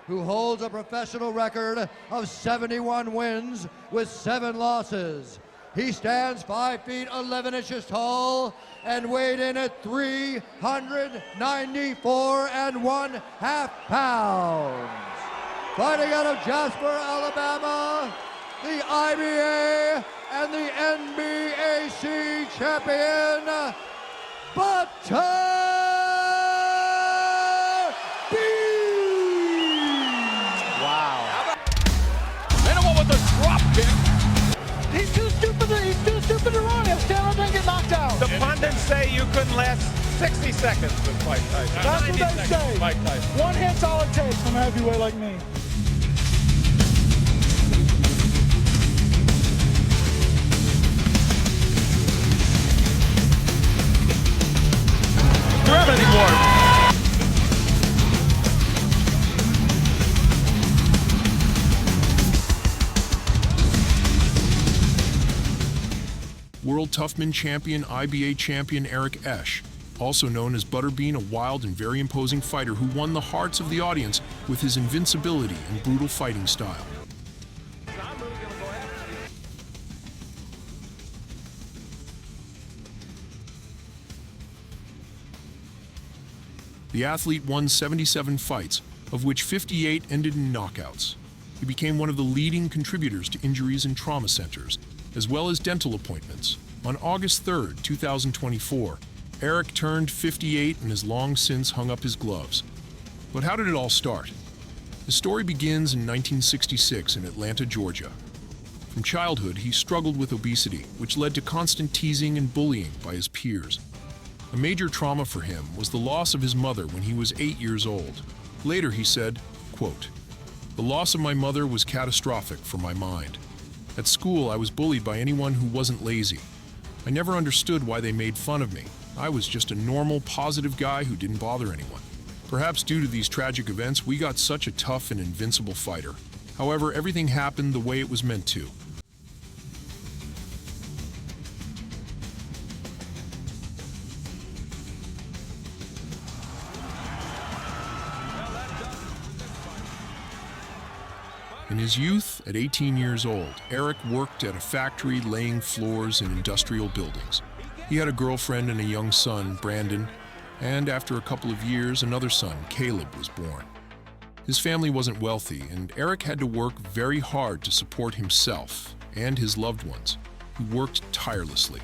who holds a professional record of 71 wins with 7 losses. He stands 5 feet 11 inches tall and weighed in at 394 1/2 pounds. Fighting out of Jasper, Alabama, the IBA and the NBAC champion, Butterbean. Wow. Minimal with the drop kick. He's too stupid to run. He'll stand up and get knocked out. The pundits say you couldn't last 60 seconds with Mike Tyson. That's what they say. Mike Tyson. One hit's all it takes from a heavyweight like me. Grab anymore. World Toughman champion, IBA champion Eric Esch, also known as Butterbean, a wild and very imposing fighter who won the hearts of the audience with his invincibility and brutal fighting style. The athlete won 77 fights, of which 58 ended in knockouts. He became one of the leading contributors to injuries in trauma centers, as well as dental appointments. On August 3, 2024, Eric turned 58 and has long since hung up his gloves. But how did it all start? His story begins in 1966 in Atlanta, Georgia. From childhood, he struggled with obesity, which led to constant teasing and bullying by his peers. A major trauma for him was the loss of his mother when he was 8 years old. Later, he said, quote, "The loss of my mother was catastrophic for my mind. At school, I was bullied by anyone who wasn't lazy. I never understood why they made fun of me. I was just a normal, positive guy who didn't bother anyone. Perhaps due to these tragic events, we got such a tough and invincible fighter. However, everything happened the way it was meant to. In his youth, at 18 years old, Eric worked at a factory laying floors in industrial buildings. He had a girlfriend and a young son, Brandon, and after a couple of years, another son, Caleb, was born. His family wasn't wealthy, and Eric had to work very hard to support himself and his loved ones, who worked tirelessly.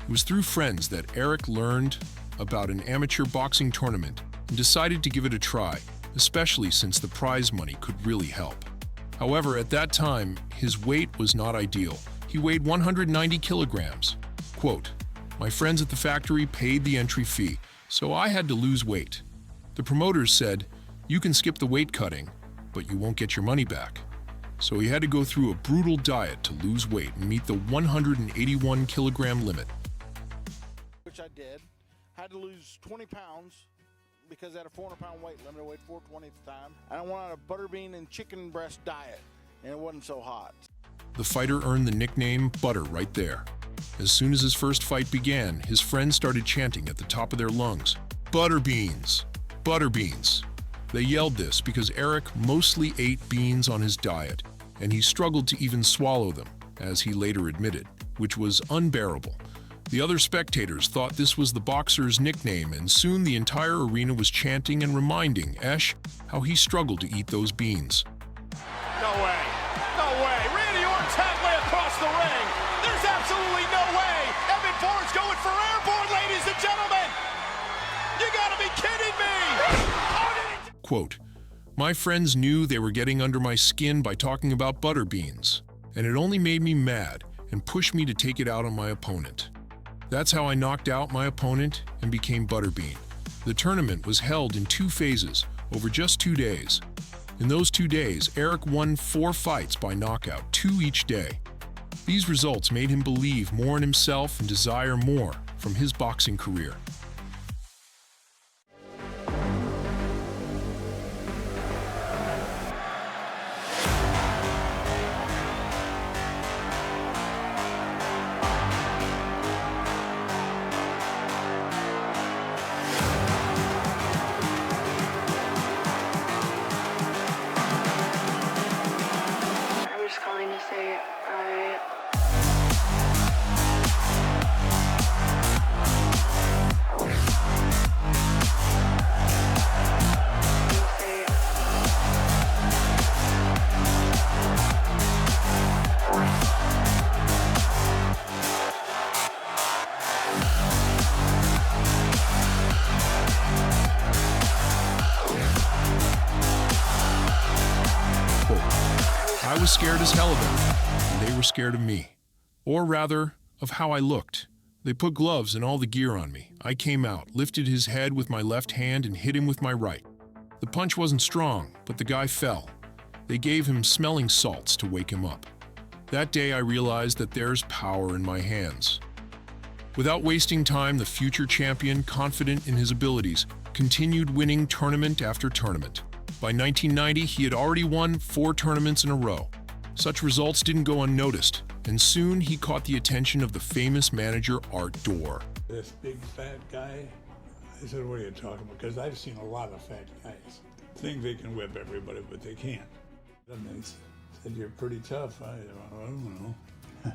It was through friends that Eric learned about an amateur boxing tournament and decided to give it a try, especially since the prize money could really help. However, at that time, his weight was not ideal. He weighed 190 kilograms. Quote, "My friends at the factory paid the entry fee, so I had to lose weight. The promoters said, 'You can skip the weight cutting, but you won't get your money back.' So he had to go through a brutal diet to lose weight and meet the 181 kilogram limit. Which I did. Had to lose 20 pounds because I had a 400-pound weight limit. I weighed 420 at the time. And I went on a butterbean and chicken breast diet, and it wasn't so hot. The fighter earned the nickname Butter right there. As soon as his first fight began, his friends started chanting at the top of their lungs, "Butterbeans! Butterbeans!" They yelled this because Eric mostly ate beans on his diet, and he struggled to even swallow them, as he later admitted, which was unbearable. The other spectators thought this was the boxer's nickname, and soon the entire arena was chanting and reminding Esch how he struggled to eat those beans. No way. No way. Randy Orton's halfway across the ring. There's absolutely no way. Evan Ford's going for airborne, ladies and gentlemen. You gotta be kidding me. Quote, "My friends knew they were getting under my skin by talking about butter beans, and it only made me mad and pushed me to take it out on my opponent. That's how I knocked out my opponent and became Butterbean. The tournament was held in 2 phases over just 2 days. In those 2 days, Eric won 4 fights by knockout, 2 each day. These results made him believe more in himself and desire more from his boxing career. I was scared as hell of them, and they were scared of me. Or rather, of how I looked. They put gloves and all the gear on me. I came out, lifted his head with my left hand and hit him with my right. The punch wasn't strong, but the guy fell. They gave him smelling salts to wake him up. That day I realized that there's power in my hands. Without wasting time, the future champion, confident in his abilities, continued winning tournament after tournament. By 1990, he had already won 4 tournaments in a row. Such results didn't go unnoticed, and soon he caught the attention of the famous manager Art Dorr. This big fat guy, I said, what are you talking about? Because I've seen a lot of fat guys think they can whip everybody, but they can't. And they said, you're pretty tough. I don't know.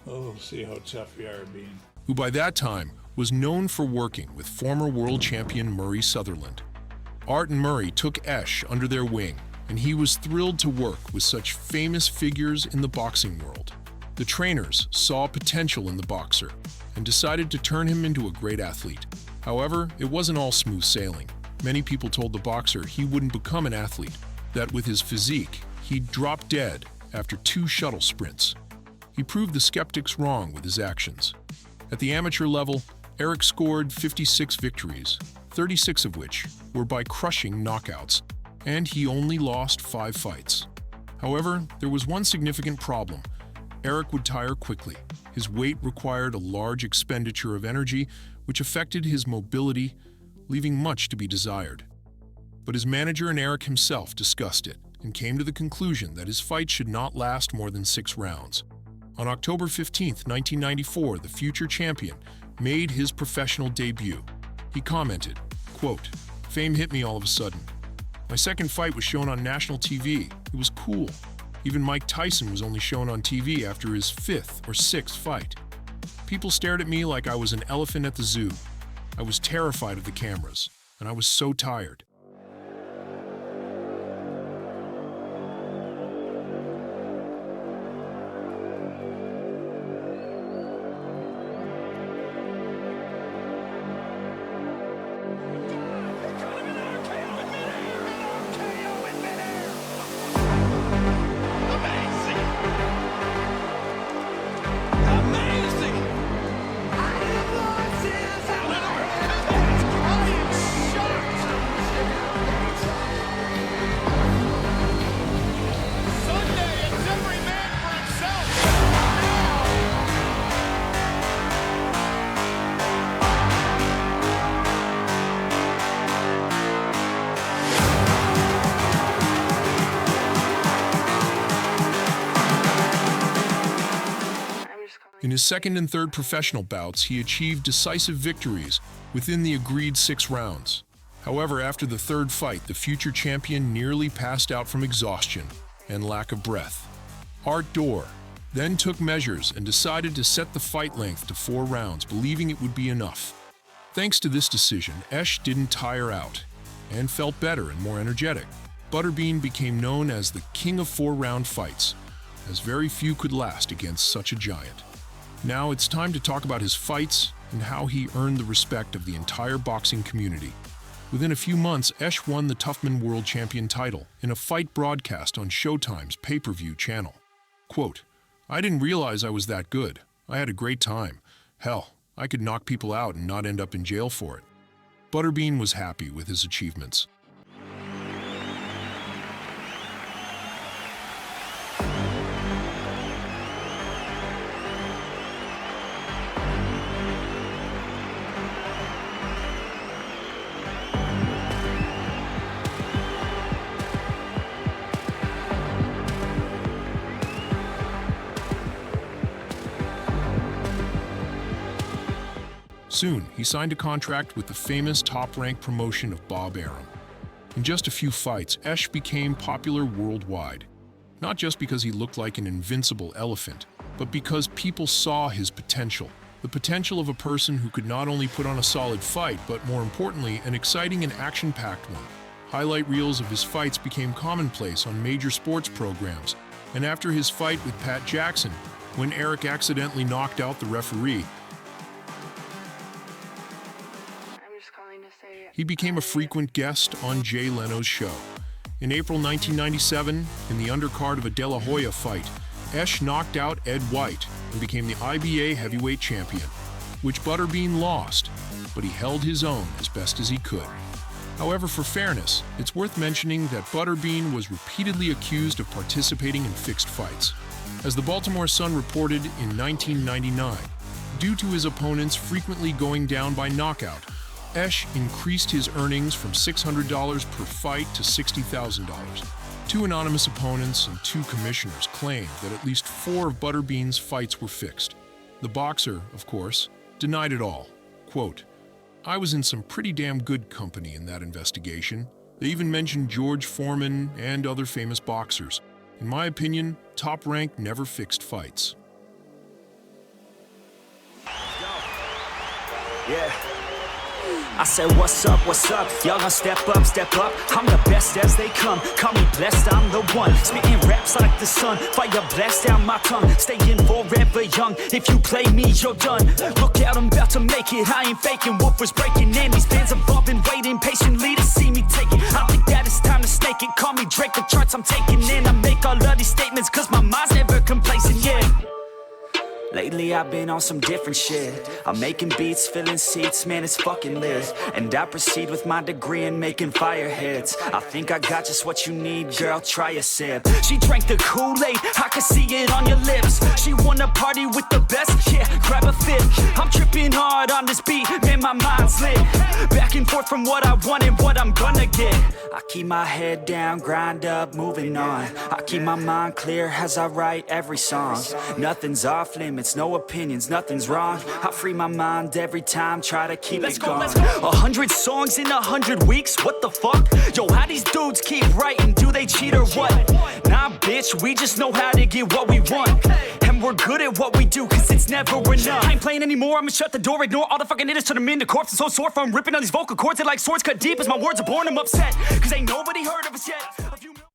Oh, we'll see how tough you are being. Who by that time was known for working with former world champion Murray Sutherland. Art and Murray took Esch under their wing, and he was thrilled to work with such famous figures in the boxing world. The trainers saw potential in the boxer and decided to turn him into a great athlete. However, it wasn't all smooth sailing. Many people told the boxer he wouldn't become an athlete, that with his physique, he'd drop dead after 2 shuttle sprints. He proved the skeptics wrong with his actions. At the amateur level, Eric scored 56 victories, 36 of which were by crushing knockouts, and he only lost 5 fights. However, there was one significant problem. Eric would tire quickly. His weight required a large expenditure of energy, which affected his mobility, leaving much to be desired. But his manager and Eric himself discussed it and came to the conclusion that his fight should not last more than 6 rounds. On October 15, 1994, the future champion made his professional debut. He commented, quote, "Fame hit me all of a sudden. My second fight was shown on national TV. It was cool. Even Mike Tyson was only shown on TV after his 5th or 6th fight. People stared at me like I was an elephant at the zoo. I was terrified of the cameras, and I was so tired." In his second and third professional bouts, he achieved decisive victories within the agreed 6 rounds. However, after the third fight, the future champion nearly passed out from exhaustion and lack of breath. Art Dorr then took measures and decided to set the fight length to 4 rounds, believing it would be enough. Thanks to this decision, Esch didn't tire out and felt better and more energetic. Butterbean became known as the king of 4-round fights, as very few could last against such a giant. Now it's time to talk about his fights and how he earned the respect of the entire boxing community. Within a few months, Esch won the Toughman World Champion title in a fight broadcast on Showtime's pay-per-view channel. Quote, "I didn't realize I was that good. I had a great time. Hell, I could knock people out and not end up in jail for it." Butterbean was happy with his achievements. Soon, he signed a contract with the famous top-ranked promotion of Bob Arum. In just a few fights, Esch became popular worldwide, not just because he looked like an invincible elephant, but because people saw his potential. The potential of a person who could not only put on a solid fight, but more importantly, an exciting and action-packed one. Highlight reels of his fights became commonplace on major sports programs, and after his fight with Pat Jackson, when Eric accidentally knocked out the referee, he became a frequent guest on Jay Leno's show. In April 1997, in the undercard of a De La Hoya fight, Esch knocked out Ed White and became the IBA heavyweight champion, which Butterbean lost, but he held his own as best as he could. However, for fairness, it's worth mentioning that Butterbean was repeatedly accused of participating in fixed fights. As the Baltimore Sun reported in 1999, due to his opponents frequently going down by knockout, Esch increased his earnings from $600 per fight to $60,000. Two anonymous opponents and two commissioners claimed that at least 4 of Butterbean's fights were fixed. The boxer, of course, denied it all. Quote, "I was in some pretty damn good company in that investigation. They even mentioned George Foreman and other famous boxers. In my opinion, Top Rank never fixed fights." Yeah. I said, what's up, y'all gonna step up, I'm the best as they come, call me blessed, I'm the one, spitting raps like the sun, fire blast down my tongue, staying forever young, if you play me, you're done, look out, I'm about to make it, I ain't faking, wolf was breaking, and these fans have all been waiting patiently to see me take it, I think that it's time to snake it, call me Drake, the charts I'm taking in, I make all of these statements, cause my mind's never complacent, yeah. Lately I've been on some different shit, I'm making beats, filling seats, man it's fucking lit. And I proceed with my degree in making fire hits. I think I got just what you need, girl, try a sip. She drank the Kool-Aid, I can see it on your lips. She wanna party with the best, yeah, grab a fifth. I'm tripping hard on this beat, man my mind's lit. Back and forth from what I want and what I'm gonna get. I keep my head down, grind up, moving on. I keep my mind clear as I write every song. Nothing's off limits, no opinions, nothing's wrong. I free my mind every time, try to keep it going. 100 songs in 100 weeks, what the fuck? Yo, how these dudes keep writing, do they cheat or what? Nah bitch, we just know how to get what we want. And we're good at what we do, cause it's never enough. I ain't playing anymore, I'ma shut the door, ignore all the fucking haters, turn them into corpses. So sore from ripping on these vocal cords, they're like swords cut deep as my words are born, I'm upset. Cause ain't nobody heard of us yet.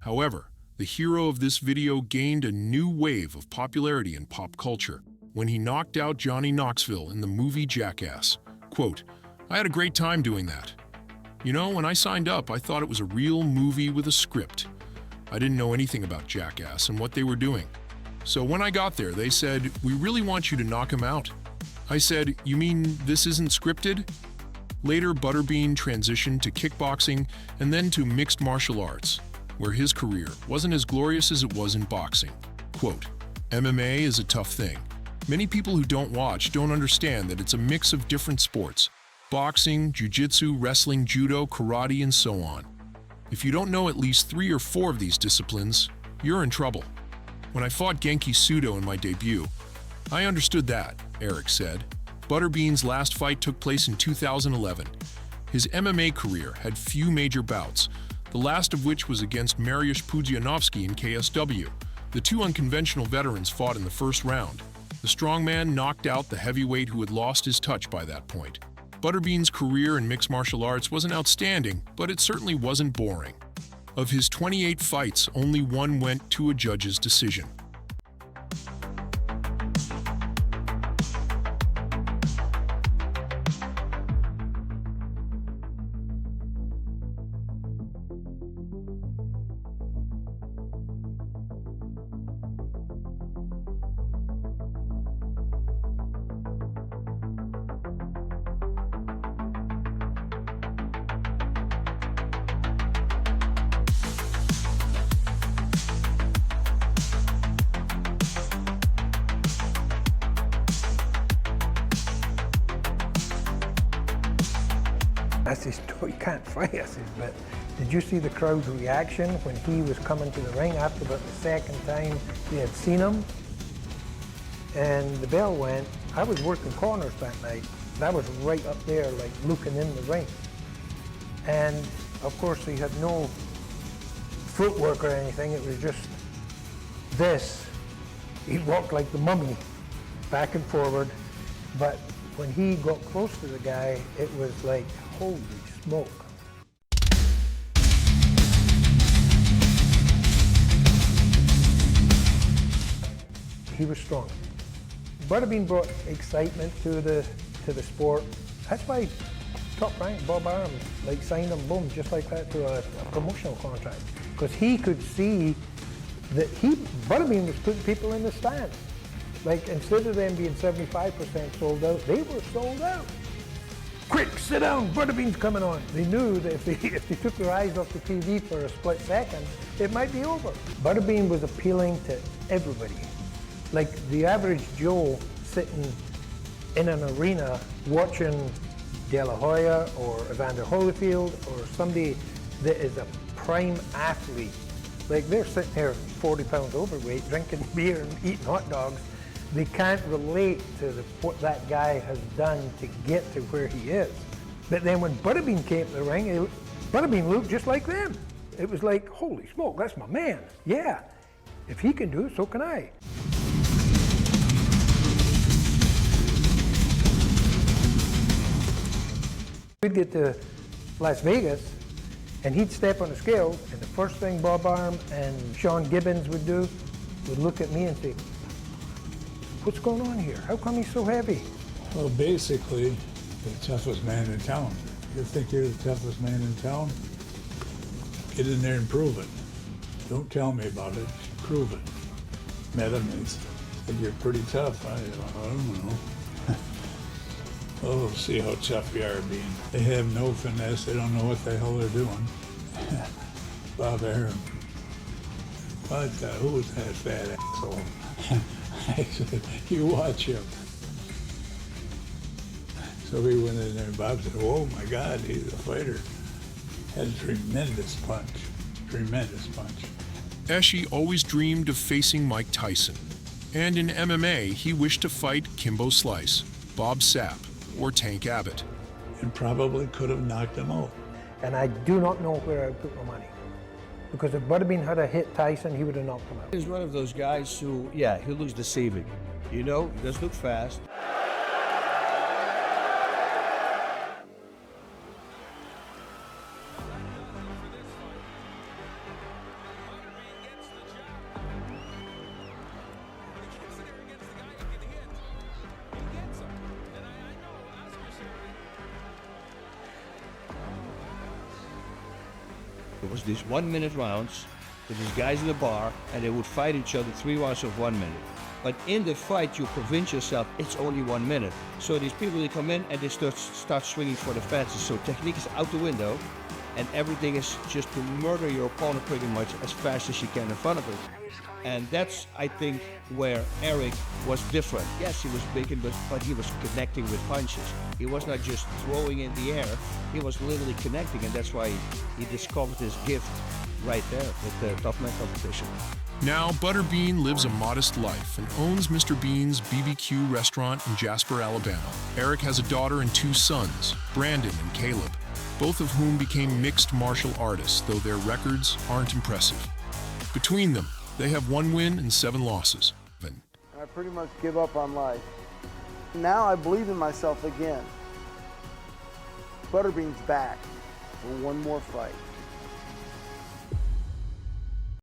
However, the hero of this video gained a new wave of popularity in pop culture when he knocked out Johnny Knoxville in the movie Jackass. Quote, "I had a great time doing that. You know, when I signed up, I thought it was a real movie with a script. I didn't know anything about Jackass and what they were doing. So when I got there, they said, 'We really want you to knock him out.' I said, 'You mean this isn't scripted?' Later, Butterbean transitioned to kickboxing and then to mixed martial arts, where his career wasn't as glorious as it was in boxing. Quote, "MMA is a tough thing. Many people who don't watch don't understand that it's a mix of different sports: boxing, jiu-jitsu, wrestling, judo, karate, and so on. If you don't know at least 3 or 4 of these disciplines, you're in trouble. When I fought Genki Sudo in my debut, I understood that," Eric said. Butterbean's last fight took place in 2011. His MMA career had few major bouts, the last of which was against Mariusz Pudzianowski in KSW. The two unconventional veterans fought in the first round. The strongman knocked out the heavyweight who had lost his touch by that point. Butterbean's career in mixed martial arts wasn't outstanding, but it certainly wasn't boring. Of his 28 fights, only 1 went to a judge's decision. I says, "You can't fight." I says, "But did you see the crowd's reaction when he was coming to the ring after about the second time they had seen him?" And the bell went. I was working corners that night. I was right up there, like looking in the ring. And of course, he had no footwork or anything. It was just this. He walked like the mummy, back and forward. But when he got close to the guy, it was like, holy smoke. He was strong. Butterbean brought excitement to the sport. That's why top rank, Bob Arum, like signed him, boom, just like that to a promotional contract. Because he could see that Butterbean was putting people in the stands. Like, instead of them being 75% sold out, they were sold out. Quick, sit down, Butterbean's coming on. They knew that if they took their eyes off the TV for a split second, it might be over. Butterbean was appealing to everybody. Like the average Joe sitting in an arena watching De La Hoya or Evander Holyfield or somebody that is a prime athlete. Like they're sitting here 40 pounds overweight, drinking beer and eating hot dogs. They can't relate to what that guy has done to get to where he is. But then when Butterbean came to the ring, Butterbean looked just like them. It was like, holy smoke, that's my man. Yeah, if he can do it, so can I. We'd get to Las Vegas, and he'd step on the scale, and the first thing Bob Arum and Sean Gibbons would do would look at me and say, what's going on here? How come he's so heavy? Well, basically, the toughest man in town. You think you're the toughest man in town? Get in there and prove it. Don't tell me about it, prove it. Met him and said, you're pretty tough. I don't know. Oh, see how tough you are being. They have no finesse. They don't know what the hell they're doing. Bob Arum. What? Who was that fat asshole? I said, you watch him. So we went in there and Bob said, oh my God, he's a fighter. Had a tremendous punch, tremendous punch. Esch always dreamed of facing Mike Tyson. And in MMA, he wished to fight Kimbo Slice, Bob Sapp, or Tank Abbott. And probably could have knocked him out. And I do not know where I would put my money. Because if Butterbean had hit Tyson, he would have knocked him out. He's one of those guys who, yeah, he looks deceiving. You know, he does look fast. It was these 1 minute rounds with these guys in the bar, and they would fight each other 3 rounds of 1 minute. But in the fight, you convince yourself it's only 1 minute. So these people, they come in and they start swinging for the fences. So technique is out the window, and everything is just to murder your opponent pretty much as fast as you can in front of him. And that's, I think, where Eric was different. Yes, he was big, but he was connecting with punches. He was not just throwing in the air, he was literally connecting, and that's why he discovered his gift right there with the Tough Man competition. Now, Butterbean lives a modest life and owns Mr. Bean's BBQ restaurant in Jasper, Alabama. Eric has a daughter and 2 sons, Brandon and Caleb, both of whom became mixed martial artists, though their records aren't impressive. Between them, they have 1 win and 7 losses. I pretty much give up on life. Now I believe in myself again. Butterbean's back for one more fight.